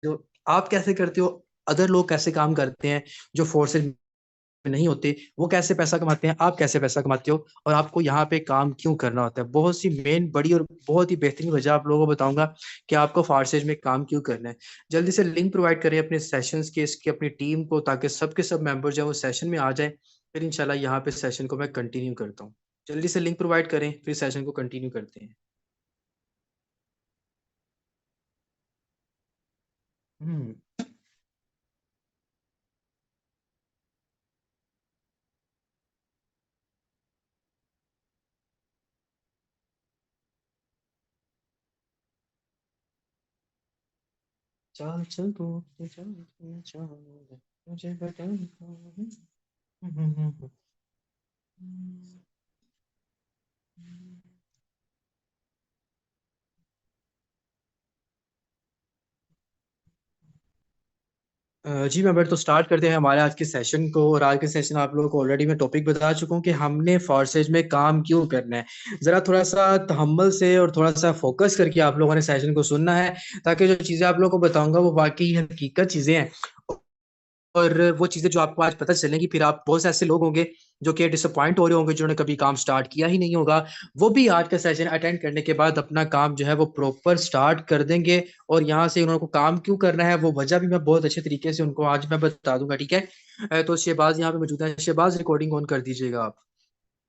हो, आप कैसे करते हो, अदर लोग कैसे काम करते हैं जो फोर्सेज में नहीं होते, वो कैसे पैसा कमाते हैं, आप कैसे पैसा कमाते हो, और आपको यहाँ पे काम क्यों करना होता है। बहुत सी मेन बड़ी और बहुत ही बेहतरीन वजह आप लोगों को बताऊंगा कि आपको फारसेज में काम क्यों करना है। जल्दी से लिंक प्रोवाइड करें अपने सेशंस के, इसकी अपनी टीम को, ताकि सबके सब मेंबर जो है वो सेशन में आ जाए। फिर इंशाल्लाह यहाँ पे सेशन को मैं कंटिन्यू करता हूँ। जल्दी से लिंक प्रोवाइड करें, फिर सेशन को कंटिन्यू करते हैं। हम्म। चल चल तू चल, चल मुझे बता। जी मेंबर, तो स्टार्ट करते हैं हमारे आज के सेशन को। और आज के सेशन आप लोगों को ऑलरेडी मैं टॉपिक बता चुका हूँ कि हमने फॉर्सेज में काम क्यों करना है। ज़रा थोड़ा सा तहम्मुल से और थोड़ा सा फोकस करके आप लोगों ने सेशन को सुनना है, ताकि जो चीज़ें आप लोगों को बताऊंगा वो वाकई हकीकत चीज़ें हैं। और वो चीज़ें जो आपको आज पता चलेंगी, फिर आप बहुत से ऐसे लोग होंगे जो कि डिसअपॉइंट हो रहे होंगे, जिन्होंने कभी काम स्टार्ट किया ही नहीं होगा। वो भी आज का सेशन अटेंड करने के बाद अपना काम जो है वो प्रॉपर स्टार्ट कर देंगे। और यहाँ से उनको काम क्यों करना है वो वजह भी मैं बहुत अच्छे तरीके से उनको आज मैं बता दूंगा, ठीक है। तो शहबाज यहाँ पे मौजूद है। शहबाज, रिकॉर्डिंग ऑन कर दीजिएगा आप।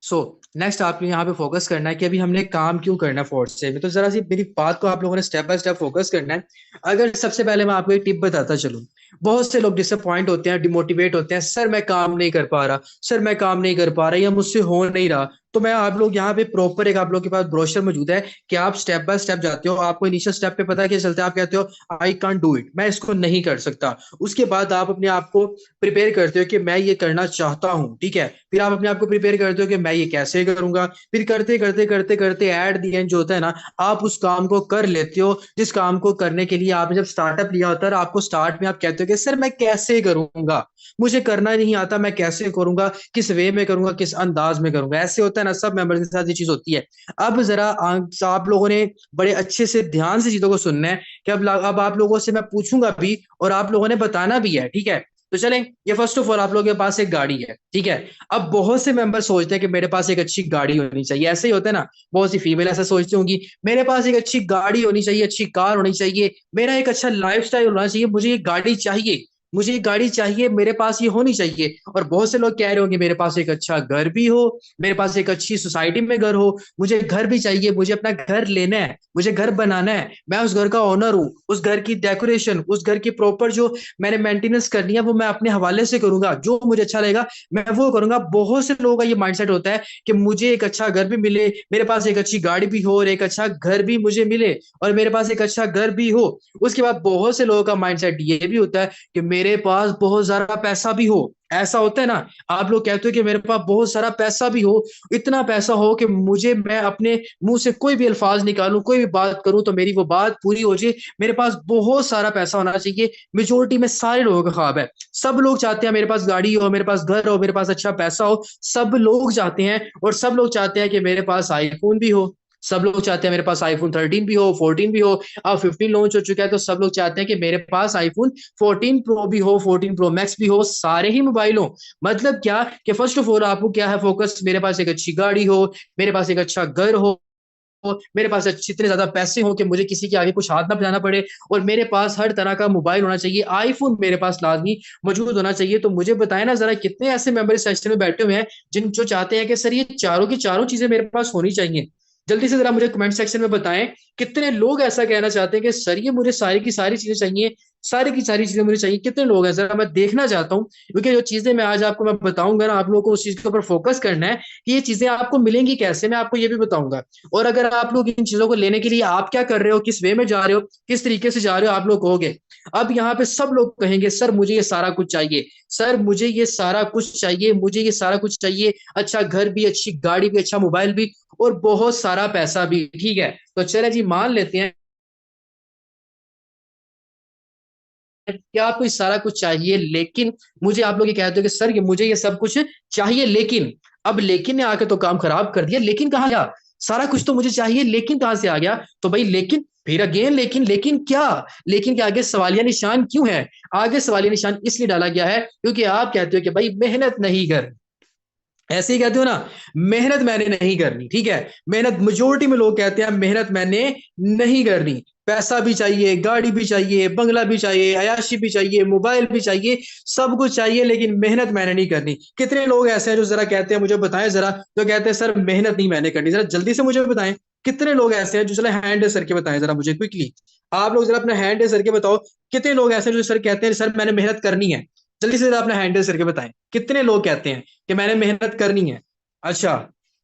सो नेक्स्ट आपको यहाँ पे फोकस करना है कि अभी हमने काम क्यों करना है फोर्थ से में। तो जरा सी मेरी बात को आप लोगों ने स्टेप बाय स्टेप फोकस करना है। अगर सबसे पहले मैं आपको एक टिप बताता चलूं, बहुत से लोग डिसअपॉइंट होते हैं, डिमोटिवेट होते हैं, सर मैं काम नहीं कर पा रहा, सर मैं काम नहीं कर पा रहा, या मुझसे हो नहीं रहा। तो मैं आप लोग यहाँ पे प्रॉपर एक आप लोग के पास ब्रोशर मौजूद है कि आप स्टेप बाय स्टेप जाते हो। आपको इनिशियल स्टेप पे पता है क्या चलता है, आप कहते हो आई कांट डू इट, मैं इसको नहीं कर सकता। उसके बाद आप अपने आप को प्रिपेयर करते हो कि मैं ये करना चाहता हूँ, ठीक है। फिर आप अपने आप को प्रिपेयर करते हो कि मैं ये कैसे करूंगा। फिर करते करते करते करते एट दी एंड जो होता है ना, आप उस काम को कर लेते हो जिस काम को करने के लिए आपने जब स्टार्टअप लिया होता है। आपको स्टार्ट में आप कहते हो कि सर मैं कैसे करूंगा, मुझे करना नहीं आता, मैं कैसे करूंगा, किस वे में करूंगा, किस अंदाज में करूंगा। ऐसे होता है ना, सब मेंबर्स के साथ ये चीज होती है। अब जरा आप लोगों ने बड़े अच्छे से ध्यान से चीजों को सुनना है कि अब आप लोगों से मैं पूछूंगा भी और आप लोगों ने बताना भी है, ठीक है। तो चलें, ये फर्स्ट ऑफ ऑल आप लोगों के पास एक गाड़ी है, ठीक है। अब बहुत से मेंबर सोचते हैं कि मेरे पास एक अच्छी गाड़ी होनी चाहिए, ऐसे ही होता है ना। बहुत सी फीमेल ऐसा सोचती होंगी, मेरे पास एक अच्छी गाड़ी होनी चाहिए, अच्छी कार होनी चाहिए, मेरा एक अच्छा लाइफस्टाइल होना चाहिए, मुझे ये गाड़ी चाहिए, मुझे ये गाड़ी चाहिए, मेरे पास ये होनी चाहिए। और बहुत से लोग कह रहे होंगे मेरे पास एक अच्छा घर भी हो, मेरे पास एक अच्छी सोसाइटी में घर हो, मुझे घर भी चाहिए, मुझे अपना घर लेना है, मुझे घर बनाना है, मैं उस घर का ओनर हूँ, उस घर की डेकोरेशन, उस घर की प्रॉपर जो मैंने मेंटेनेंस करनी है वो मैं अपने हवाले से करूंगा, जो मुझे अच्छा लगेगा मैं वो करूंगा। बहुत से लोगों का ये माइंडसेट होता है कि मुझे एक अच्छा घर भी मिले, मेरे पास एक अच्छी गाड़ी भी हो, और एक अच्छा घर भी मुझे मिले, और मेरे पास एक अच्छा घर भी हो। उसके बाद बहुत से लोगों का माइंडसेट ये भी होता है कि मेरे पास बहुत ज्यादा पैसा भी हो। ऐसा होता है ना, आप लोग कहते हो कि मेरे पास बहुत सारा पैसा भी हो, इतना पैसा हो कि मुझे मैं अपने मुंह से कोई भी अल्फाज निकालूं, कोई भी बात करूं तो मेरी वो बात पूरी हो जाए। मेरे पास बहुत सारा पैसा होना चाहिए। मेजोरिटी में सारे लोगों का ख्वाब है। सब लोग चाहते हैं मेरे पास गाड़ी हो, मेरे पास घर हो, मेरे पास अच्छा पैसा हो। सब लोग चाहते हैं, और सब लोग चाहते हैं कि मेरे पास आईफोन भी हो। सब लोग चाहते हैं मेरे पास आईफोन 13 भी हो, 14 भी हो। अब 15 लॉन्च हो चुका है, तो सब लोग चाहते हैं कि मेरे पास आईफोन 14 प्रो भी हो, 14 प्रो मैक्स भी हो, सारे ही मोबाइल हो। मतलब क्या कि फर्स्ट ऑफ ऑल आपको क्या है फोकस, मेरे पास एक अच्छी गाड़ी हो, मेरे पास एक अच्छा घर हो, मेरे पास इतने ज्यादा पैसे हो कि मुझे किसी के आगे कुछ हाथ ना फैलाना पड़े, और मेरे पास हर तरह का मोबाइल होना चाहिए, आईफोन मेरे पास लाजमी मौजूद होना चाहिए। तो मुझे बताएं ना जरा, कितने ऐसे मेंबर इस सेशन में बैठे हुए हैं जिन जो चाहते हैं कि सर ये चारों की चारों चीजें मेरे पास होनी चाहिए। जल्दी से जरा मुझे कमेंट सेक्शन में बताएं, कितने लोग ऐसा कहना चाहते हैं कि सर ये मुझे सारी की सारी चीजें चाहिए, सारी की सारी चीजें मुझे चाहिए। कितने लोग हैं जरा मैं देखना चाहता हूँ, क्योंकि जो चीजें मैं आज आपको मैं बताऊंगा ना, आप लोगों को उस चीज के ऊपर फोकस करना है कि ये चीजें आपको मिलेंगी कैसे, मैं आपको ये भी बताऊंगा। और अगर आप लोग इन चीजों को लेने के लिए आप क्या कर रहे हो, किस वे में जा रहे हो, किस तरीके से जा रहे हो, आप लोग कहोगे। अब यहाँ पे सब लोग कहेंगे सर मुझे ये सारा कुछ चाहिए, सर मुझे ये सारा कुछ चाहिए, मुझे ये सारा कुछ चाहिए, अच्छा घर भी, अच्छी गाड़ी भी, अच्छा मोबाइल भी, और बहुत सारा पैसा भी, ठीक है। तो चले जी, मान लेते हैं कि आपको ये सारा कुछ चाहिए, लेकिन मुझे आप लोग ये कहते हो कि सर ये मुझे ये सब कुछ चाहिए, लेकिन अब लेकिन ने आके तो काम खराब कर दिया। लेकिन कहाँ गया, सारा कुछ तो मुझे चाहिए, लेकिन कहां से आ गया? तो भाई लेकिन, फिर अगेन लेकिन, लेकिन क्या? लेकिन के आगे सवालिया निशान क्यों है? आगे सवालिया निशान इसलिए डाला गया है क्योंकि आप कहते हो कि भाई मेहनत नहीं कर, ऐसे ही कहते हो ना, मेहनत मैंने नहीं करनी, ठीक है। मेहनत मेजोरिटी में लोग कहते हैं मेहनत मैंने नहीं करनी। पैसा भी चाहिए, गाड़ी भी चाहिए, बंगला भी चाहिए, अयाशी भी चाहिए, मोबाइल भी चाहिए, सब कुछ चाहिए, लेकिन मेहनत मैंने नहीं करनी। कितने लोग ऐसे हैं जो जरा कहते हैं, मुझे बताएं जरा, जो कहते हैं सर मेहनत नहीं मैंने करनी, जरा जल्दी से मुझे बताएं। कितने लोग ऐसे हैं जो, चले हैंड रेस करके बताएं जरा मुझे क्विकली। आप लोग जरा अपना हैंड रेस करके बताओ, कितने लोग ऐसे हैं जो सर कहते हैं सर मैंने मेहनत करनी है। जल्दी से जरा अपना हैंड रेस करके बताएं, कितने लोग कहते हैं कि मैंने मेहनत करनी है। अच्छा,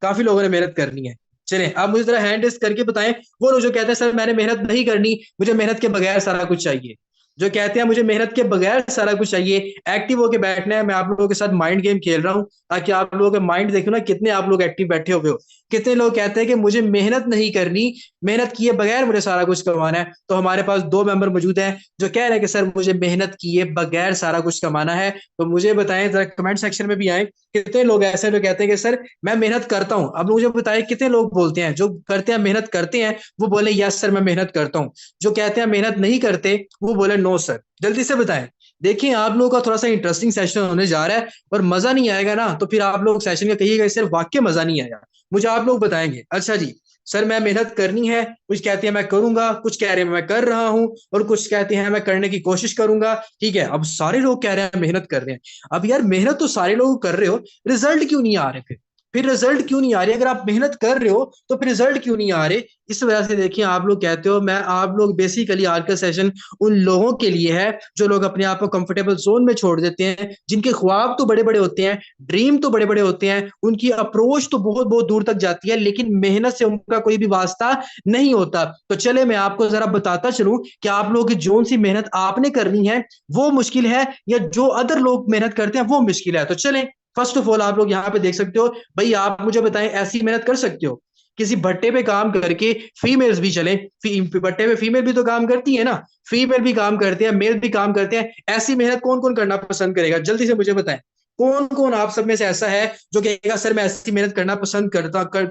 काफी लोगों ने मेहनत करनी है। चलें, आप मुझे जरा हैंड रेस करके बताएं वो लोग जो कहते हैं सर मैंने मेहनत नहीं करनी, मुझे मेहनत के बगैर सारा कुछ चाहिए। जो कहते हैं मुझे मेहनत के बगैर सारा कुछ चाहिए, एक्टिव होके बैठना है। मैं आप लोगों के साथ माइंड गेम खेल रहा हूं ताकि आप लोगों के माइंड देखो ना, कितने आप लोग एक्टिव बैठे हुए हो। कितने लोग कहते हैं कि मुझे मेहनत नहीं करनी, मेहनत किए बगैर मुझे सारा कुछ कमाना है। तो हमारे पास दो मेंबर मौजूद हैं जो कह रहे हैं कि सर मुझे मेहनत किए बगैर सारा कुछ कमाना है। तो मुझे बताएं जरा, कमेंट सेक्शन में भी आए, कितने लोग ऐसे हैं जो कहते हैं कि सर मैं मेहनत करता हूं। अब मुझे बताएं कितने लोग बोलते हैं, जो करते हैं मेहनत करते हैं वो बोले यस सर मैं मेहनत करता हूं, जो कहते हैं मेहनत नहीं करते वो बोले नो सर। जल्दी से बताएं। देखिए आप लोगों का थोड़ा सा इंटरेस्टिंग सेशन होने जा रहा है, और मजा नहीं आएगा ना तो फिर आप लोग सेशन का कहिएगा सर वाक्य मजा नहीं आया। मुझे आप लोग बताएंगे, अच्छा जी सर मैं मेहनत करनी है, कुछ कहते हैं मैं करूंगा, कुछ कह रहे हैं मैं कर रहा हूं, और कुछ कहते हैं मैं करने की कोशिश करूंगा। ठीक है, अब सारे लोग कह रहे हैं मेहनत कर रहे हैं। अब यार मेहनत तो सारे लोग कर रहे हो, रिजल्ट क्यों नहीं आ रहे? फिर रिजल्ट क्यों नहीं आ रही? अगर आप मेहनत कर रहे हो तो फिर रिजल्ट क्यों नहीं आ रहे? इस वजह से देखिए आप लोग कहते हो, मैं आप लोग बेसिकली आज का सेशन उन लोगों के लिए है जो लोग अपने आप को कंफर्टेबल जोन में छोड़ देते हैं, जिनके ख्वाब तो बड़े बड़े होते हैं, ड्रीम तो बड़े बड़े होते हैं, उनकी अप्रोच तो बहुत बहुत दूर तक जाती है, लेकिन मेहनत से उनका कोई भी वास्ता नहीं होता। तो चले मैं आपको जरा बताता चलूं कि आप लोगों की जोन सी मेहनत आपने करनी है वो मुश्किल है, या जो अदर लोग मेहनत करते हैं वो मुश्किल है। तो चलें, फर्स्ट ऑफ ऑल आप लोग यहाँ पे देख सकते हो, भाई आप मुझे बताएं ऐसी मेहनत कर सकते हो किसी भट्टे पे काम करके? फीमेल्स भी चले, भट्टे पे फीमेल भी तो काम करती है ना, फीमेल भी काम करते हैं, मेल भी काम करते हैं। ऐसी मेहनत कौन कौन करना पसंद करेगा? जल्दी से मुझे बताएं, कौन कौन आप सब में से ऐसा है जो कहेगा सर मैं ऐसी मेहनत करना पसंद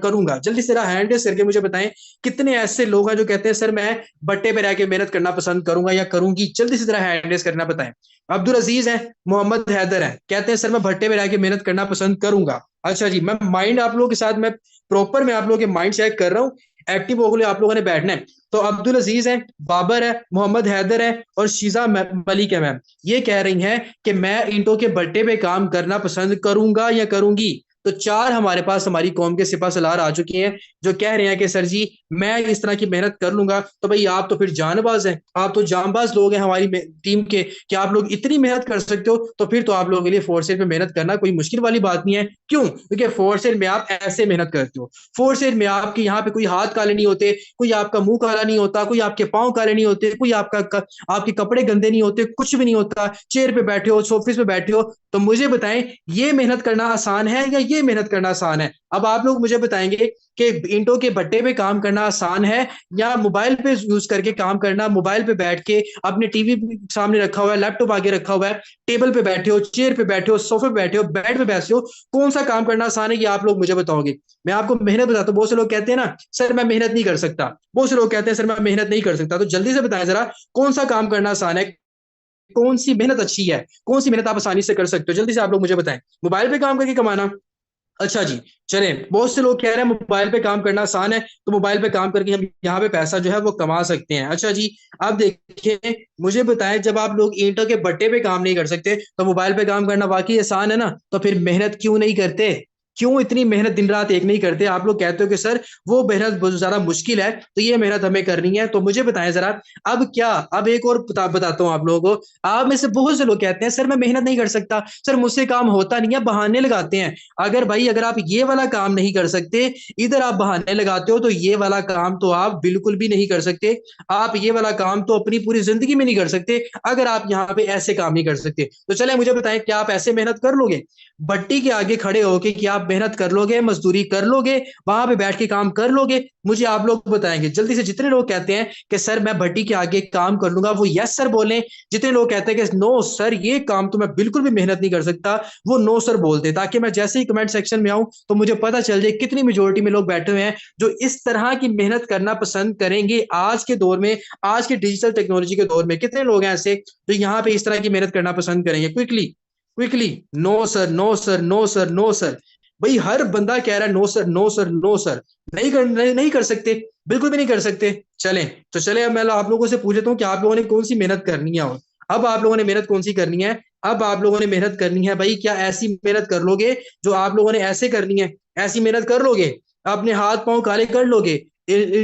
करूंगा? जल्दी से हैंड रेस करके मुझे बताएं, कितने ऐसे लोग हैं जो कहते हैं सर मैं भट्टे पे रह के मेहनत करना पसंद करूंगा या करूंगी? जल्दी से जरा हैंड रेस करना बताएं। अब्दुल अजीज है, मोहम्मद हैदर है, कहते हैं सर मैं भट्टे पे रह के मेहनत करना पसंद करूंगा। अच्छा जी, मैं माइंड आप लोगों के साथ मैं प्रॉपर मैं आप लोगों के माइंड चेक कर रहा हूँ, एक्टिव हो गए आप लोगों ने बैठना है। तो अब्दुल अजीज है, बाबर है, मोहम्मद हैदर है, और शीजा मलिक है मैम, ये कह रही हैं कि मैं ईंटों के भट्टे पे काम करना पसंद करूंगा या करूंगी। तो चार हमारे पास हमारी कौम के सिपा सलार आ चुके हैं जो कह रहे हैं कि सर जी मैं इस तरह की मेहनत कर लूंगा। तो भाई आप तो फिर जानबाज हैं, आप तो जांबाज लोग हैं हमारी टीम के, कि आप लोग इतनी मेहनत कर सकते हो। तो फिर तो आप लोगों के लिए फोर्स एड में मेहनत करना कोई मुश्किल वाली बात नहीं है। क्यों? क्योंकि फोर्स एड में आप ऐसे मेहनत करते हो, फोर्स एड में आपके यहाँ पे कोई हाथ काले नहीं होते, कोई आपका मुंह काला नहीं होता, कोई आपके पांव काले नहीं होते, कोई आपके कपड़े गंदे नहीं होते, कुछ भी नहीं होता। चेयर पे बैठे हो, सोफे पे बैठे हो। तो मुझे बताएं, ये मेहनत करना आसान है या ये मेहनत करना आसान है? अब आप लोग मुझे बताएंगे कि ईंटों के भट्टे पे काम करना आसान है या मोबाइल पे यूज करके काम करना, मोबाइल पे बैठ के अपने टीवी सामने रखा हुआ है, लैपटॉप आगे रखा हुआ है, टेबल पे बैठे हो, चेयर पे बैठे हो, सोफे पे बैठे हो, बेड पे बैठे हो, कौन सा काम करना आसान है ये आप लोग मुझे बताओगे। मैं आपको मेहनत बताता हूँ। बहुत से लोग कहते हैं ना सर मैं मेहनत नहीं कर सकता, बहुत से लोग कहते हैं सर मैं मेहनत नहीं कर सकता। तो जल्दी से बताएं जरा, कौन सा काम करना आसान है, कौन सी मेहनत अच्छी है, कौन सी मेहनत आप आसानी से कर सकते हो? जल्दी से आप लोग मुझे बताएं। मोबाइल पे काम करके कमाना? अच्छा जी, चले, बहुत से लोग कह रहे हैं मोबाइल पे काम करना आसान है, तो मोबाइल पे काम करके हम यहाँ पे पैसा जो है वो कमा सकते हैं। अच्छा जी, अब देखिए मुझे बताएं, जब आप लोग ईंटों के भट्टे पे काम नहीं कर सकते तो मोबाइल पे काम करना वाकई आसान है ना, तो फिर मेहनत क्यों नहीं करते? क्यों इतनी मेहनत दिन रात एक नहीं करते? आप लोग कहते हो कि सर वो मेहनत बहुत ज्यादा मुश्किल है, तो ये मेहनत हमें करनी है। तो मुझे बताएं जरा, अब क्या, अब एक और बताता हूँ आप लोगों को। आप में से बहुत से लोग कहते हैं सर मैं मेहनत नहीं कर सकता, सर मुझसे काम होता नहीं है, बहाने लगाते हैं। अगर आप ये वाला काम नहीं कर सकते, इधर आप बहाने लगाते हो, तो ये वाला काम तो आप बिल्कुल भी नहीं कर सकते। आप ये वाला काम तो अपनी पूरी जिंदगी में नहीं कर सकते अगर आप यहाँ पे ऐसे काम नहीं कर सकते। तो चले मुझे बताएं, क्या आप ऐसे मेहनत कर लोगे भट्टी के आगे खड़े होके, कि आप आप मेहनत कर लोगे, मजदूरी कर लोगे, वहां पे बैठ के काम कर लोगे? मुझे आप लोग बताएंगे जल्दी से। जितने लोग कहते हैं कि सर मैं भट्टी के आगे काम कर लूंगा, वो यस सर बोलें। जितने लोग कहते हैं कि नो सर ये काम तो मैं बिल्कुल भी मेहनत नहीं कर सकता, वो नो सर बोल दे, ताकि मैं जैसे ही कमेंट सेक्शन में आऊं तो मुझे पता चल जाए कितनी मेजोरिटी में लोग बैठे हुए हैं जो इस तरह की मेहनत करना पसंद करेंगे आज के दौर में। आज के डिजिटल टेक्नोलॉजी के दौर में कितने लोग हैं ऐसे जो यहाँ पे इस तरह की मेहनत करना पसंद करेंगे? Quickly quickly. No sir, no sir, no sir, no sir. भाई हर बंदा कह रहा है no sir, no sir, no sir. नहीं कर सकते, बिल्कुल भी नहीं कर सकते। चलें तो चले, अब मैं आप लोगों से पूछ लेता हूँ कि आप लोगों ने कौन सी मेहनत करनी है। और अब आप लोगों ने मेहनत कौन सी करनी है? अब आप लोगों ने मेहनत करनी है भाई, क्या ऐसी मेहनत कर लोगे जो आप लोगों ने ऐसे करनी है? ऐसी मेहनत कर लोगे? अपने हाथ पांव काले कर लोगे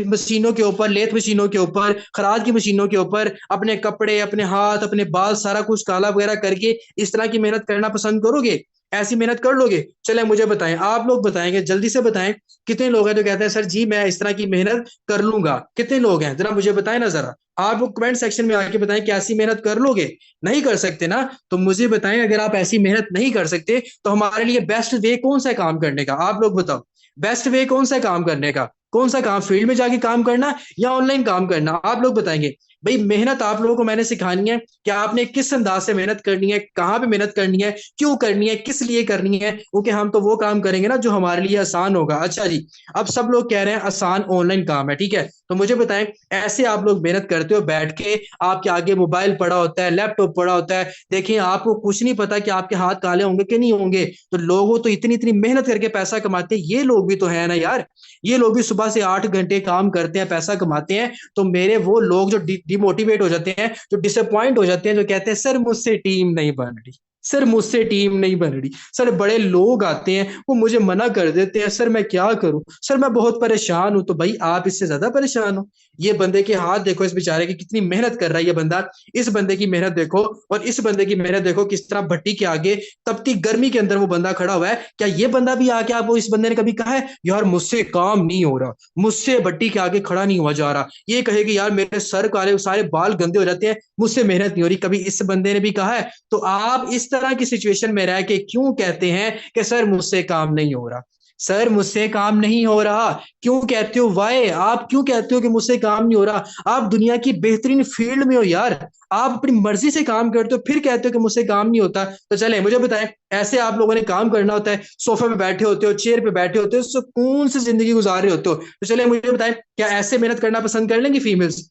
मशीनों के ऊपर, लेथ मशीनों के ऊपर, खराद की मशीनों के ऊपर, अपने कपड़े, अपने हाथ, अपने बाल, सारा कुछ काला वगैरह करके इस तरह की मेहनत करना पसंद करोगे? ऐसी मेहनत कर लोगे? चले मुझे बताएं, आप लोग बताएंगे, जल्दी से बताएं। कितने लोग हैं जो कहते हैं सर जी मैं इस तरह की मेहनत कर लूंगा? कितने लोग हैं जरा मुझे बताएं ना जरा। आप लोग कमेंट सेक्शन में आके बताएं कि ऐसी मेहनत कर लोगे? नहीं कर सकते ना? तो मुझे बताएं, अगर आप ऐसी मेहनत नहीं कर सकते तो हमारे लिए बेस्ट वे कौन सा है काम करने का? आप लोग बताओ, बेस्ट वे कौन सा है काम करने का? कौन सा काम, फील्ड में जाके काम करना या ऑनलाइन काम करना? आप लोग बताएंगे। भाई मेहनत आप लोगों को मैंने सिखानी है कि आपने किस अंदाज से मेहनत करनी है, कहाँ पे मेहनत करनी है, क्यों करनी है, किस लिए करनी है। क्योंकि हम तो वो काम करेंगे ना जो हमारे लिए आसान होगा। अच्छा जी, अब सब लोग कह रहे हैं आसान ऑनलाइन काम है, ठीक है। तो मुझे बताएं, ऐसे आप लोग मेहनत करते हो बैठ के, आपके आगे मोबाइल पड़ा होता है, लैपटॉप पड़ा होता है, देखिए आपको कुछ नहीं पता कि आपके हाथ काले होंगे कि नहीं होंगे। तो लोगों तो इतनी इतनी मेहनत करके पैसा कमाते हैं, ये लोग भी तो है ना यार। ये लोग भी सुबह से 8 घंटे काम करते हैं, पैसा कमाते हैं। तो मेरे वो लोग जो डिमोटिवेट हो जाते हैं, जो डिसअपॉइंट हो जाते हैं, जो कहते हैं सर मुझसे टीम नहीं बन रही, सर मुझसे टीम नहीं बन रही, सर बड़े लोग आते हैं वो मुझे मना कर देते हैं, सर मैं क्या करूं, सर मैं बहुत परेशान हूं। तो भाई आप इससे ज्यादा परेशान हो? ये बंदे के हाथ देखो, इस बेचारे की कितनी मेहनत कर रहा है ये बंदा। इस बंदे की मेहनत देखो, और इस बंदे की मेहनत देखो, किस तरह भट्टी के आगे तपती गर्मी के अंदर वो बंदा खड़ा हुआ है। क्या ये बंदा भी आके, आप इस बंदे ने कभी कहा है यार मुझसे काम नहीं हो रहा, मुझसे भट्टी के आगे खड़ा नहीं हुआ जा रहा? ये कहे कि यार मेरे सर काले, सारे बाल गंदे हो जाते हैं, मुझसे मेहनत नहीं हो रही, कभी इस बंदे ने भी कहा है? तो आप इस तरह की सिचुएशन में रह के क्यों कहते हैं कि सर मुझसे काम नहीं हो रहा? सर मुझसे काम नहीं हो रहा क्यों कहते हो? वाई, आप क्यों कहते हो कि मुझसे काम नहीं हो रहा? आप दुनिया की बेहतरीन फील्ड में हो यार, आप अपनी मर्जी से काम करते हो, फिर कहते हो कि मुझसे काम नहीं होता। तो चले मुझे बताएं, ऐसे आप लोगों ने काम करना होता है, सोफे पे बैठे होते हो, चेयर पे बैठे होते हो, सुकून से जिंदगी गुजार रहे होते हो। तो चले मुझे बताएं, क्या ऐसे मेहनत करना पसंद कर लेंगी फीमेल्स?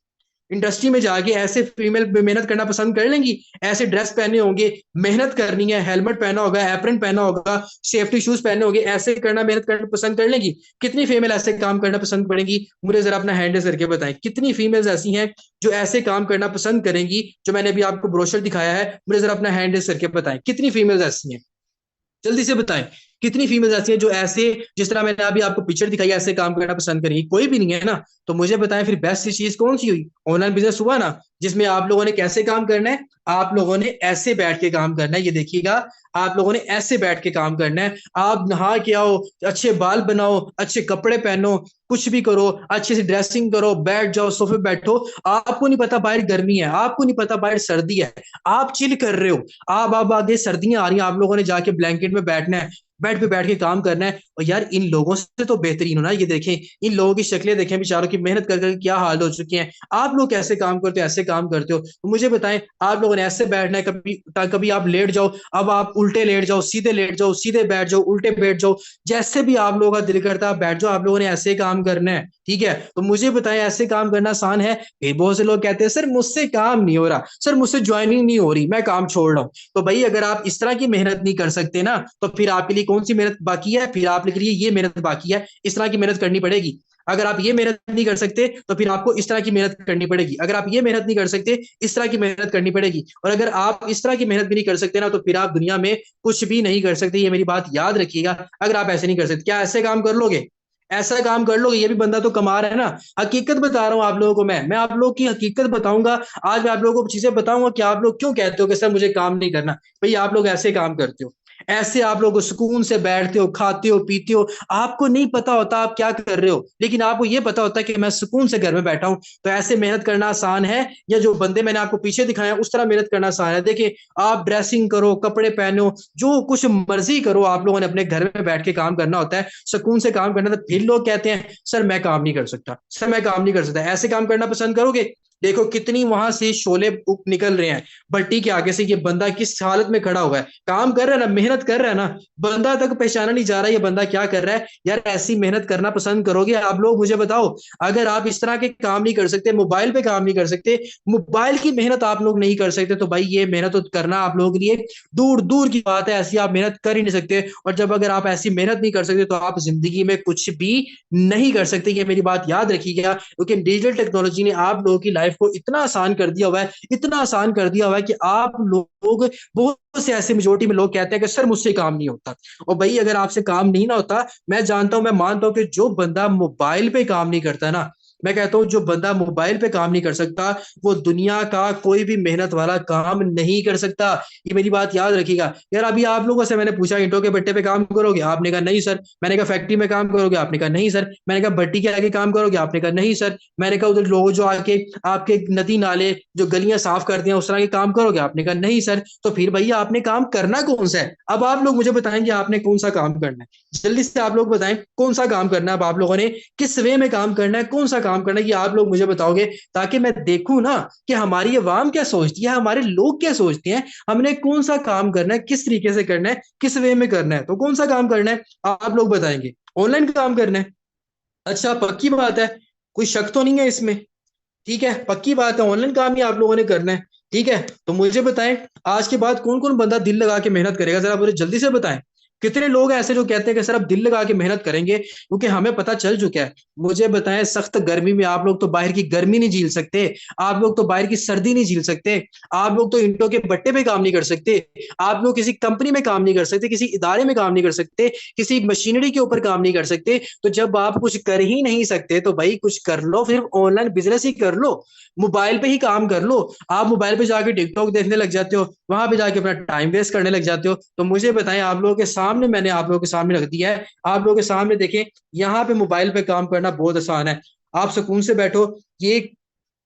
इंडस्ट्री में जाके ऐसे फीमेल मेहनत करना पसंद कर लेंगी? ऐसे ड्रेस पहने होंगे, मेहनत करनी है, हेलमेट पहना होगा, एप्रन पहना होगा, सेफ्टी शूज पहने होंगे, ऐसे करना, मेहनत करना पसंद कर लेंगी? कितनी फीमेल ऐसे काम करना पसंद करेंगी? मुझे जरा अपना हैंड करके बताएं, कितनी फीमेल्स ऐसी हैं जो ऐसे काम करना पसंद करेंगी? जो मैंने अभी आपको ब्रोशर दिखाया है, मुझे जरा अपना हैंड करके बताएं, कितनी फीमेल्स ऐसी हैं? जल्दी से बताएं, कितनी फीमेल्स ऐसी हैं जो ऐसे, जिस तरह मैंने अभी आपको पिक्चर दिखाई, ऐसे काम करना पसंद करेंगी? कोई भी नहीं है ना। तो मुझे बताएं फिर बेस्ट चीज कौन सी हुई? ऑनलाइन बिजनेस हुआ ना, जिसमें आप लोगों ने कैसे काम करना है? आप लोगों ने ऐसे बैठ के काम करना है, ये देखिएगा, आप लोगों ने ऐसे बैठ के काम करना है। आप नहा के आओ, अच्छे बाल बनाओ, अच्छे कपड़े पहनो, कुछ भी करो, अच्छे से ड्रेसिंग करो, बैठ जाओ, सोफे पे बैठो। आपको नहीं पता बाहर गर्मी है, आपको नहीं पता बाहर सर्दी है, आप चिल कर रहे हो। आप आगे सर्दियां आ रही हैं, आप लोगों ने जाके ब्लैंकेट में बैठना है, बेड पे बैठ के काम करना है। और यार इन लोगों से तो बेहतरीन हो ना, ये देखें, इन लोगों की शक्लें देखें, बेचारों की मेहनत कर क्या हाल हो चुकी हैं। आप लोग कैसे काम करते हो, ऐसे काम करते हो? तो मुझे बताएं, आप लोगों ने ऐसे बैठना है, कभी कभी आप लेट जाओ, अब आप उल्टे लेट जाओ, सीधे लेट जाओ, सीधे बैठ जाओ, उल्टे बैठ जाओ, जैसे भी आप लोगों का दिल करता है आप बैठ जाओ। आप लोगों ने ऐसे काम करना है, ठीक है। तो मुझे बताएं, ऐसे काम करना आसान है? फिर बहुत से लोग कहते हैं सर मुझसे काम नहीं हो रहा, सर मुझसे ज्वाइनिंग नहीं हो रही, मैं काम छोड़ रहा हूं। तो भाई अगर आप इस तरह की मेहनत नहीं कर सकते ना, तो फिर आपके लिए कौन सी मेहनत बाकी है? फिर आपके लिए ये मेहनत बाकी है, इस तरह की मेहनत करनी पड़ेगी। अगर आप ये मेहनत नहीं कर सकते तो फिर आपको इस तरह की मेहनत करनी पड़ेगी। अगर आप ये मेहनत नहीं कर सकते, इस तरह की मेहनत करनी पड़ेगी। और अगर आप इस तरह की मेहनत भी नहीं कर सकते ना, तो फिर आप दुनिया में कुछ भी नहीं कर सकते, ये मेरी बात याद रखिएगा। अगर आप ऐसे नहीं कर सकते, क्या ऐसे काम कर लोगे? ऐसा काम कर लोगे? ये भी बंदा तो कमा रहा है ना। हकीकत बता रहा हूं आप लोगों को, मैं आप लोगों की हकीकत बताऊंगा। आज मैं आप लोगों को चीजें बताऊंगा कि आप लोग क्यों कहते हो कि सर मुझे काम नहीं करना। भाई आप लोग ऐसे काम करते हो, ऐसे आप लोग सुकून से बैठते हो, खाते हो, पीते हो, आपको नहीं पता होता आप क्या कर रहे हो, लेकिन आपको ये पता होता है कि मैं सुकून से घर में बैठा हूं। तो ऐसे मेहनत करना आसान है, या जो बंदे मैंने आपको पीछे दिखाया उस तरह मेहनत करना आसान है? देखिए, आप ड्रेसिंग करो, कपड़े पहनो, जो कुछ मर्जी करो, आप लोगों ने अपने घर में बैठ के काम करना होता है, सुकून से काम करना। तो फिर लोग कहते हैं सर मैं काम नहीं कर सकता, सर मैं काम नहीं कर सकता। ऐसे काम करना पसंद करोगे? देखो कितनी वहां से शोले निकल रहे हैं भट्टी के आगे से। ये बंदा किस हालत में खड़ा हुआ है, काम कर रहा है ना, मेहनत कर रहा है ना, बंदा तक पहचाना नहीं जा रहा ये बंदा क्या कर रहा है। यार ऐसी मेहनत करना पसंद करोगे आप लोग? मुझे बताओ। अगर आप इस तरह के काम नहीं कर सकते, मोबाइल पे काम नहीं कर सकते, मोबाइल की मेहनत आप लोग नहीं कर सकते, तो भाई ये मेहनत तो करना आप लोगों के लिए दूर दूर की बात है। ऐसी आप मेहनत कर ही नहीं सकते। और जब अगर आप ऐसी मेहनत नहीं कर सकते तो आप जिंदगी में कुछ भी नहीं कर सकते। ये मेरी बात याद रखिएगा, क्योंकि डिजिटल टेक्नोलॉजी ने आप लोगों की लाइफ को इतना आसान कर दिया हुआ है, इतना आसान कर दिया हुआ है कि आप लोग, बहुत से ऐसे मेजोरिटी में लोग कहते हैं कि सर मुझसे काम नहीं होता। और भाई अगर आपसे काम नहीं ना होता, मैं जानता हूं, मैं मानता हूं कि जो बंदा मोबाइल पे काम नहीं करता ना, मैं कहता हूं जो बंदा मोबाइल पे काम नहीं कर सकता, वो दुनिया का कोई भी मेहनत वाला काम नहीं कर सकता। ये मेरी बात याद रखिएगा। यार अभी आप लोगों से मैंने पूछा ईंटों के भट्टे पे काम करोगे, आपने कहा नहीं सर। मैंने कहा फैक्ट्री में काम करोगे, आपने कहा नहीं सर। मैंने कहा भट्टी के आगे काम करोगे, आपने कहा नहीं सर। मैंने कहा उधर लोग जो आके आपके नदी नाले जो गलियां साफ करते हैं उस तरह के काम करोगे, आपने कहा नहीं सर। तो फिर भैया आपने काम करना कौन सा है? अब आप लोग मुझे बताएंगे आपने कौन सा काम करना है। जल्दी से आप लोग बताएं कौन सा काम करना है। अब आप लोगों ने किस वे में काम करना है, कौन सा काम करना है, ये आप लोग मुझे बताओगे, ताकि मैं देखूं ना कि हमारी अवाम क्या सोचती है, हमारे लोग क्या सोचते हैं, हमने कौन सा काम करना है, किस तरीके से करना है, किस वे में करना है। तो कौन सा काम करना है आप लोग बताएंगे? ऑनलाइन काम करना है? अच्छा पक्की बात है, कोई शक तो नहीं है इसमें? ठीक है, पक्की बात है, ऑनलाइन काम ही आप लोगों ने करना है। ठीक है, तो मुझे बताएं आज के बाद कौन कौन बंदा दिल लगा के मेहनत करेगा, जरा मुझे जल्दी से बताएं। कितने लोग ऐसे जो कहते हैं कि सर अब दिल लगा के मेहनत करेंगे, क्योंकि हमें पता चल चुका है। मुझे बताएं, सख्त गर्मी में आप लोग तो बाहर की गर्मी नहीं झील सकते, आप लोग तो बाहर की सर्दी नहीं झील सकते, आप लोग तो ईंटों के भट्टे पे काम नहीं कर सकते, आप लोग किसी कंपनी में काम नहीं कर सकते, किसी इदारे में काम नहीं कर सकते, किसी मशीनरी के ऊपर काम नहीं कर सकते। तो जब आप कुछ कर ही नहीं सकते तो भाई कुछ कर लो, फिर ऑनलाइन बिजनेस ही कर लो, मोबाइल पे ही काम कर लो। आप मोबाइल पे जाके टिकटॉक देखने लग जाते हो, वहां पे जाके अपना टाइम वेस्ट करने लग जाते हो। तो मुझे बताएं, आप लोगों के सामने मैंने आप लोगों के सामने रख दिया है, आप लोगों के सामने देखें, यहाँ पे मोबाइल पे काम करना बहुत आसान है। आप सुकून से बैठो। ये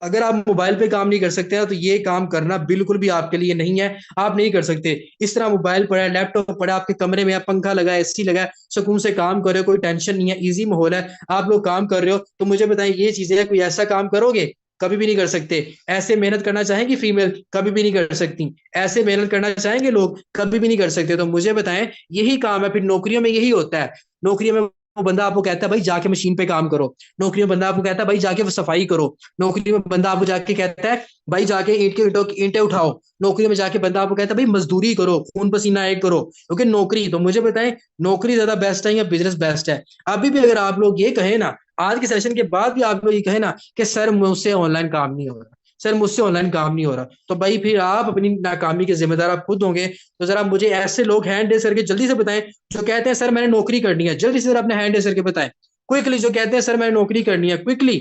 अगर आप मोबाइल पे काम नहीं कर सकते हैं तो ये काम करना बिल्कुल भी आपके लिए नहीं है, आप नहीं कर सकते। इस तरह मोबाइल पड़ा है, लैपटॉप पड़ा है आपके कमरे में, पंखा लगा है, एसी लगा है, सुकून से काम कर रहे हो, कोई टेंशन नहीं है, इजी माहौल है, आप लोग काम कर रहे हो। तो मुझे बताएं, ये चीजें कोई ऐसा काम करोगे? कभी भी नहीं कर सकते। ऐसे मेहनत करना चाहेंगी फीमेल? कभी भी नहीं कर सकती। ऐसे मेहनत करना चाहेंगे लोग? कभी भी नहीं कर सकते। तो मुझे बताएं, यही काम है, फिर नौकरियों में यही होता है। नौकरियों में वो बंदा आपको कहता है भाई जाके मशीन पे काम करो, नौकरी में बंदा आपको कहता है भाई जाके सफाई करो, नौकरी में बंदा आपको जाके कहता है भाई जाके ईंटें उठाओ, नौकरी में जाके बंदा आपको कहता है भाई मजदूरी करो, खून पसीना एक करो, क्योंकि नौकरी। तो मुझे बताएं, नौकरी ज्यादा बेस्ट है या बिजनेस बेस्ट है? अभी भी अगर आप लोग ये कहें ना, आज के सेशन के बाद भी आप लोग ये कहें ना कि सर मुझसे ऑनलाइन काम नहीं हो रहा, सर मुझसे ऑनलाइन काम नहीं हो रहा, तो भाई फिर आप अपनी नाकामी के जिम्मेदार आप खुद होंगे। तो जरा मुझे ऐसे लोग हैंड रेस करके जल्दी से बताएं जो कहते हैं सर मैंने नौकरी करनी है, जल्दी से जरा अपने हैंड रेस करके बताएं क्विकली। जो कहते हैं सर मैंने नौकरी करनी है, क्विकली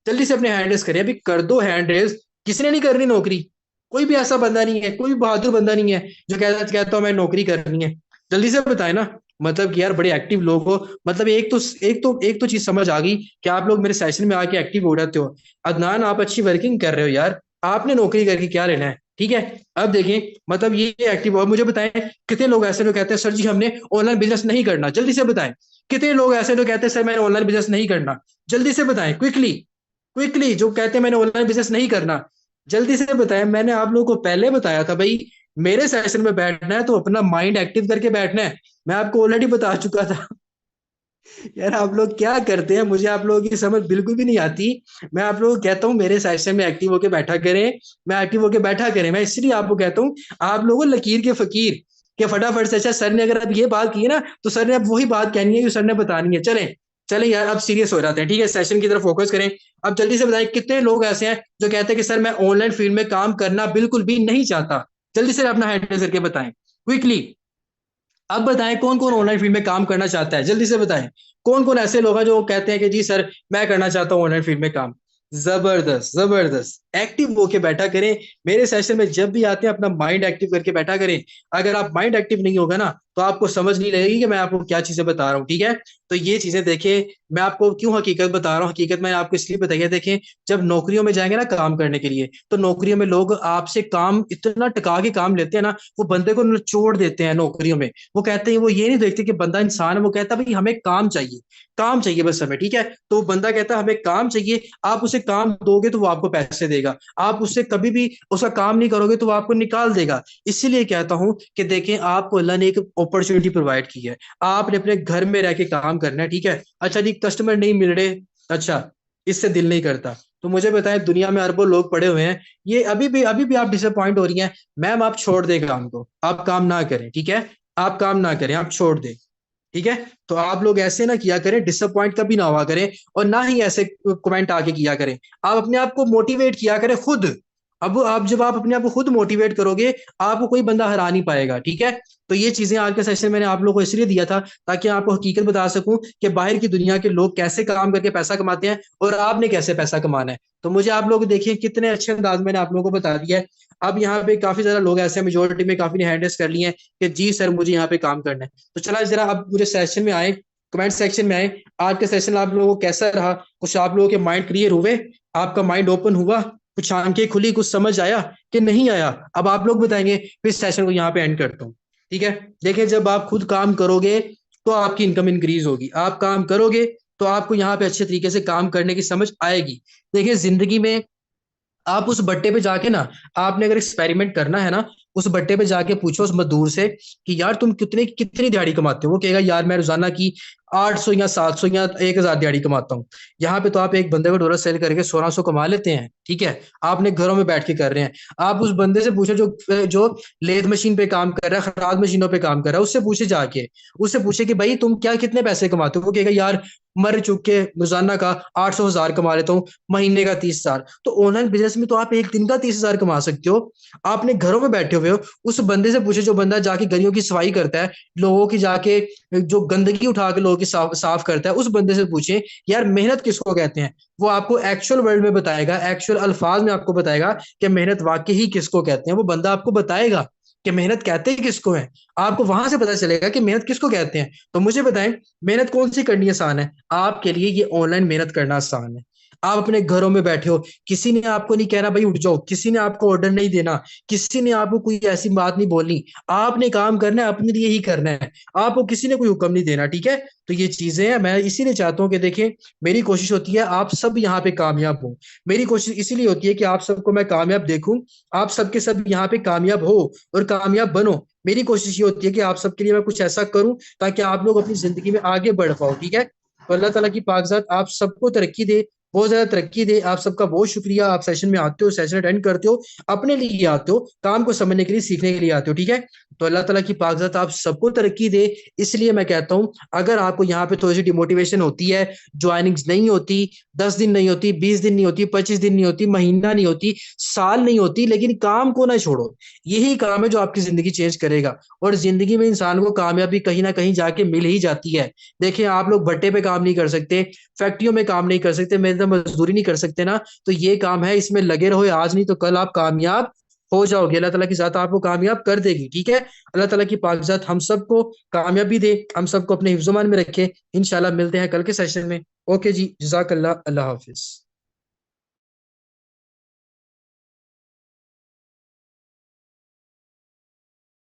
जल्दी से अपने हैंड रेस करें, अभी कर दो हैंड रेस। किसने नहीं करनी नौकरी? कोई भी ऐसा बंदा नहीं है, कोई भी बहादुर बंदा नहीं है जो कहता हूँ मैं नौकरी करनी है। जल्दी से बताएं ना, मतलब कि यार बड़े एक्टिव लोग हो। मतलब एक तो चीज समझ आ गई कि आप लोग मेरे सेशन में आके एक्टिव हो जाते हो। अदनान आप अच्छी वर्किंग कर रहे हो यार, आपने नौकरी करके क्या लेना है? ठीक है, अब देखें, मतलब ये एक्टिव हो। मुझे बताएं कितने लोग ऐसे जो कहते हैं सर जी हमने ऑनलाइन बिजनेस नहीं करना? जल्दी से बताएं। कितने लोग ऐसे जो कहते हैं सर मैंने ऑनलाइन बिजनेस नहीं करना? जल्दी से बताएं, क्विकली क्विकली, जो कहते हैं मैंने ऑनलाइन बिजनेस नहीं करना, जल्दी से बताएं। मैंने आप लोगों को पहले बताया था भाई, मेरे सेशन में बैठना है तो अपना माइंड एक्टिव करके बैठना है। मैं आपको ऑलरेडी बता चुका था। यार आप लोग क्या करते हैं, मुझे आप लोगों की समझ बिल्कुल भी नहीं आती। मैं आप लोगों को कहता हूँ मेरे सेशन में एक्टिव होके बैठा करें, मैं एक्टिव होके बैठा करें। मैं इसलिए आपको कहता हूँ, आप लोगों लकीर के फकीर के फटाफट से। अच्छा सर ने अगर अब ये बात की है ना, तो सर ने अब वही बात कहनी है जो सर ने बतानी है। चलें चलें यार, अब सीरियस हो जाते हैं, ठीक है, सेशन की तरफ फोकस करें। अब जल्दी से बताएं कितने लोग ऐसे हैं जो कहते हैं कि सर मैं ऑनलाइन फील्ड में काम करना बिल्कुल भी नहीं चाहता? जल्दी से अपना हैंड रेज करके बताएं, क्विकली। अब बताएं कौन कौन ऑनलाइन फील्ड में काम करना चाहता है? जल्दी से बताएं कौन कौन ऐसे लोग हैं जो कहते हैं कि जी सर मैं करना चाहता हूँ ऑनलाइन फील्ड में काम। जबरदस्त जबरदस्त, एक्टिव होके बैठा करें। मेरे सेशन में जब भी आते हैं अपना माइंड एक्टिव करके बैठा करें। अगर आप माइंड एक्टिव नहीं होगा ना, तो आपको समझ नहीं लगेगी कि मैं आपको क्या चीजें बता रहा हूँ, ठीक है। तो ये चीजें देखें, मैं आपको क्यों हकीकत बता रहा हूँ, हकीकत मैंने आपको इसलिए बताई है। देखें, जब नौकरियों में जाएंगे ना काम करने के लिए, तो नौकरियों में लोग आपसे काम इतना टका के काम लेते हैं ना, वो बंदे को निचोड़ देते हैं नौकरियों में। वो कहते हैं, वो ये नहीं देखते कि बंदा इंसान है, वो कहता है भाई हमें काम चाहिए, काम चाहिए बस हमें, ठीक है। तो वो बंदा कहता है हमें काम चाहिए, आप उसे काम दोगे तो वो आपको पैसे देगा, आप उससे कभी भी उसका काम नहीं करोगे तो वो आपको निकाल देगा। इसीलिए कहता हूं कि देखें, आपको अल्लाह ने एक अपॉर्चुनिटी प्रोवाइड की है, आपने अपने घर में रह के काम करना है, ठीक है। अच्छा जी, कस्टमर नहीं मिल रहे, अच्छा, इससे दिल नहीं करता, तो मुझे बताएं, दुनिया में अरबों लोग पड़े हुए हैं, ये अभी भी आप डिसअपॉइंट हो रही हैं। मैम, आप छोड़ दें काम को, आप काम ना करें, ठीक है। आप काम ना करें, आप छोड़ दें, ठीक है। तो आप लोग ऐसे ना किया करें, डिसअपॉइंट कभी ना हुआ करें, और ना ही ऐसे कमेंट आके किया करें। आप अपने आप को मोटिवेट किया करें खुद। अब आप जब आप अपने आप को खुद मोटिवेट करोगे, आपको कोई बंदा हरा नहीं पाएगा, ठीक है। तो ये चीजें आज के सेशन मैंने आप लोगों को इसलिए दिया था, ताकि आपको हकीकत बता सकूं कि बाहर की दुनिया के लोग कैसे काम करके पैसा कमाते हैं, और आपने कैसे पैसा कमाना है। तो मुझे आप लोग देखिए कितने अच्छे अंदाज मैंने आप लोगों को बता दिया है। अब यहाँ पे काफी ज्यादा लोग ऐसे, मेजोरिटी में काफी ने हैंड रेस कर लिए हैं कि जी सर मुझे यहाँ पे काम करना है। तो चला जरा अब मुझे सेशन में आए, कमेंट सेक्शन में आए, आज का सेशन आप लोगों को कैसा रहा, कुछ आप लोगों के माइंड क्लियर हुए, आपका माइंड ओपन हुआ, कुछ आंखें खुली, कुछ समझ आया कि नहीं आया, अब आप लोग बताएंगे, फिर सेशन को यहाँ पे एंड करता हूँ, ठीक है। देखिए, जब आप खुद काम करोगे तो आपकी इनकम इंक्रीज होगी, आप काम करोगे तो आपको यहाँ पे अच्छे तरीके से काम करने की समझ आएगी। देखिए, जिंदगी में आप उस बट्टे पे जाके ना, आपने अगर एक्सपेरिमेंट करना है ना, उस बट्टे पे जाके पूछो उस मजदूर से कि यार तुम कितने कितनी दिहाड़ी कमाते हो, वो कहेगा यार मैं रोजाना की 800 या 700 या 1000 दिहाड़ी कमाता हूँ। यहाँ पे तो आप एक बंदे को डोलर सेल करके 1600 कमा लेते हैं, ठीक है। आपने घरों में बैठ के कर रहे हैं। आप उस बंदे से पूछो जो जो लेथ मशीन पे काम कर रहा है, खराद मशीनों पे काम कर रहा है, उससे पूछे जाके, उससे पूछे कि भाई तुम क्या कितने पैसे कमाते हो, वो कहेगा यार मर चुक के रोजाना का 800 हजार कमा लेता हूँ, महीने का 30 हजार। तो ऑनलाइन बिजनेस में तो आप एक दिन का 30 हजार कमा सकते हो, आपने घरों में बैठे हुए हो। उस बंदे से पूछे जो बंदा जाके गलियों की सफाई करता है, लोगों की जाके जो गंदगी उठा के लोगों की साफ करता है, उस बंदे से पूछे यार मेहनत किसको कहते हैं, वो आपको एक्चुअल वर्ल्ड में बताएगा, एक्चुअल अल्फाज में आपको बताएगा कि मेहनत वाकई ही किसको कहते हैं। वो बंदा आपको बताएगा कि मेहनत कहते हैं किसको है, आपको वहां से पता चलेगा कि मेहनत किसको कहते हैं। तो मुझे बताएं, मेहनत कौन सी करनी आसान है आपके लिए? ये ऑनलाइन मेहनत करना आसान है। आप अपने घरों में बैठे हो, किसी ने आपको नहीं कहना भाई उठ जाओ, किसी ने आपको ऑर्डर नहीं देना, किसी ने आपको कोई ऐसी बात नहीं बोलनी, आपने काम करना है, अपने लिए ही करना है, आपको किसी ने कोई हुक्म नहीं देना, ठीक है। तो ये चीजें हैं, मैं इसीलिए चाहता हूँ कि देखें, मेरी कोशिश होती है आप सब यहाँ पे कामयाब हो। मेरी कोशिश इसीलिए होती है कि आप सबको मैं कामयाब देखूं, आप सबके सब यहाँ पे कामयाब हो और कामयाब बनो। मेरी कोशिश ये होती है कि आप सबके लिए मैं कुछ ऐसा करूं ताकि आप लोग अपनी जिंदगी में आगे बढ़ पाओ, ठीक है। तो अल्लाह ताला की पाकज़ात आप सबको तरक्की दे, बहुत ज्यादा तरक्की दे। आप सबका बहुत शुक्रिया, आप सेशन में आते हो, सेशन अटेंड करते हो, अपने लिए आते हो, काम को समझने के लिए, सीखने के लिए आते हो, ठीक है। तो अल्लाह ताला की पाकज़ात आप सबको तरक्की दे। इसलिए मैं कहता हूँ, अगर आपको यहाँ पे थोड़ी सी डिमोटिवेशन होती है, ज्वाइनिंग्स नहीं होती, 10 दिन नहीं होती, 20 दिन नहीं होती, 25 दिन नहीं होती, महीना नहीं होती, साल नहीं होती, लेकिन काम को ना छोड़ो। यही काम है जो आपकी जिंदगी चेंज करेगा। और जिंदगी में इंसान को कामयाबी कहीं ना कहीं जाके मिल ही जाती है। देखिए, आप लोग भट्टे पे काम नहीं कर सकते, फैक्ट्रियों में काम नहीं कर सकते, मेहनत मजदूरी नहीं कर सकते ना, तो ये काम है, इसमें लगे रहो, आज नहीं तो कल आप कामयाब हो जाओगे। अल्लाह ताला की जात आपको कामयाब कर देगी, ठीक है। अल्लाह ताला की पाक जात हम सबको कामयाबी दे, हम सबको अपने हिफ्ज़-ओ-मान में रखे। इंशाल्लाह मिलते हैं कल के सेशन में। ओके जी, जज़ाकल्लाह, अल्लाह हाफिज।